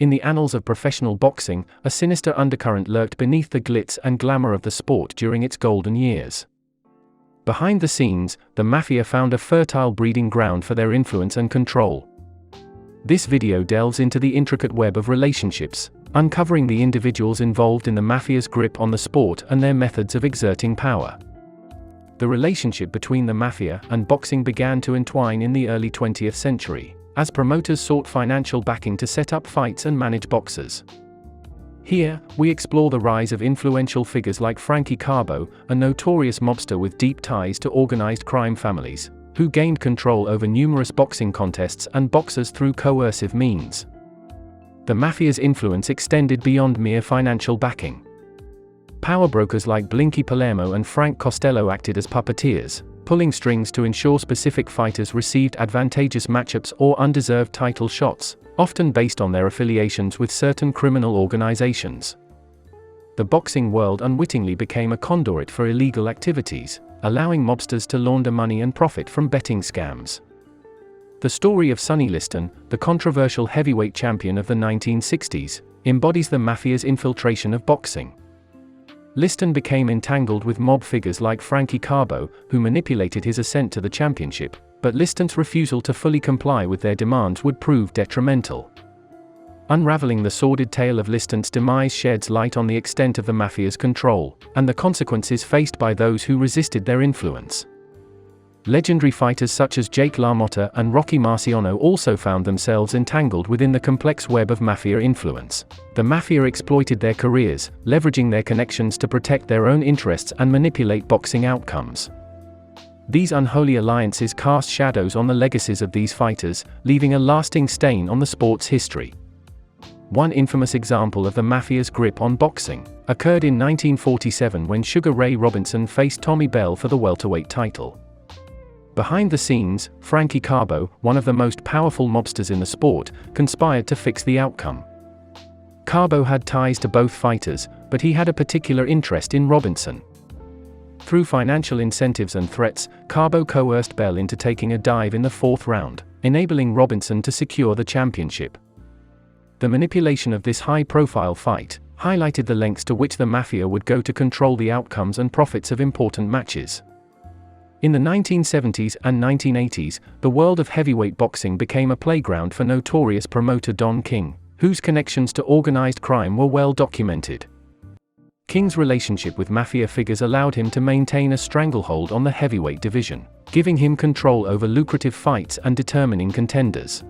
In the annals of professional boxing, a sinister undercurrent lurked beneath the glitz and glamour of the sport during its golden years. Behind the scenes, the Mafia found a fertile breeding ground for their influence and control. This video delves into the intricate web of relationships, uncovering the individuals involved in the Mafia's grip on the sport and their methods of exerting power. The relationship between the Mafia and boxing began to entwine in the early 20th century, as promoters sought financial backing to set up fights and manage boxers. Here, we explore the rise of influential figures like Frankie Carbo, a notorious mobster with deep ties to organized crime families, who gained control over numerous boxing contests and boxers through coercive means. The Mafia's influence extended beyond mere financial backing. Power brokers like Blinky Palermo and Frank Costello acted as puppeteers, pulling strings to ensure specific fighters received advantageous matchups or undeserved title shots, often based on their affiliations with certain criminal organizations. The boxing world unwittingly became a conduit for illegal activities, allowing mobsters to launder money and profit from betting scams. The story of Sonny Liston, the controversial heavyweight champion of the 1960s, embodies the Mafia's infiltration of boxing. Liston became entangled with mob figures like Frankie Carbo, who manipulated his ascent to the championship, but Liston's refusal to fully comply with their demands would prove detrimental. Unraveling the sordid tale of Liston's demise sheds light on the extent of the Mafia's control, and the consequences faced by those who resisted their influence. Legendary fighters such as Jake LaMotta and Rocky Marciano also found themselves entangled within the complex web of Mafia influence. The Mafia exploited their careers, leveraging their connections to protect their own interests and manipulate boxing outcomes. These unholy alliances cast shadows on the legacies of these fighters, leaving a lasting stain on the sport's history. One infamous example of the Mafia's grip on boxing occurred in 1947 when Sugar Ray Robinson faced Tommy Bell for the welterweight title. Behind the scenes, Frankie Carbo, one of the most powerful mobsters in the sport, conspired to fix the outcome. Carbo had ties to both fighters, but he had a particular interest in Robinson. Through financial incentives and threats, Carbo coerced Bell into taking a dive in the fourth round, enabling Robinson to secure the championship. The manipulation of this high-profile fight highlighted the lengths to which the Mafia would go to control the outcomes and profits of important matches. In the 1970s and 1980s, the world of heavyweight boxing became a playground for notorious promoter Don King, whose connections to organized crime were well documented. King's relationship with Mafia figures allowed him to maintain a stranglehold on the heavyweight division, giving him control over lucrative fights and determining contenders.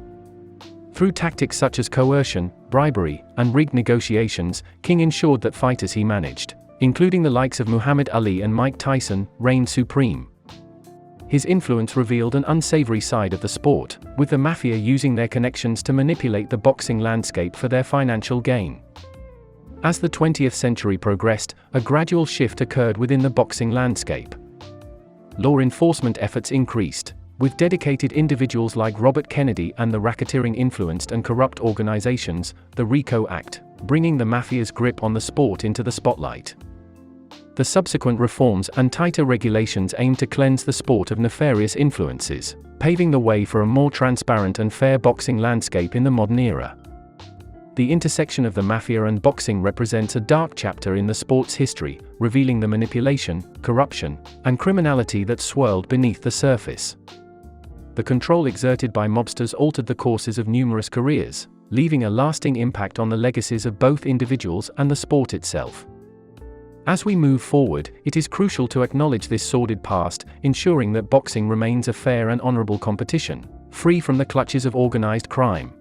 Through tactics such as coercion, bribery, and rigged negotiations, King ensured that fighters he managed, including the likes of Muhammad Ali and Mike Tyson, reigned supreme. His influence revealed an unsavory side of the sport, with the Mafia using their connections to manipulate the boxing landscape for their financial gain. As the 20th century progressed, a gradual shift occurred within the boxing landscape. Law enforcement efforts increased, with dedicated individuals like Robert Kennedy and the racketeering-influenced and corrupt organizations, the RICO Act, bringing the Mafia's grip on the sport into the spotlight. The subsequent reforms and tighter regulations aimed to cleanse the sport of nefarious influences, paving the way for a more transparent and fair boxing landscape in the modern era. The intersection of the Mafia and boxing represents a dark chapter in the sport's history, revealing the manipulation, corruption, and criminality that swirled beneath the surface. The control exerted by mobsters altered the courses of numerous careers, leaving a lasting impact on the legacies of both individuals and the sport itself. As we move forward, it is crucial to acknowledge this sordid past, ensuring that boxing remains a fair and honorable competition, free from the clutches of organized crime.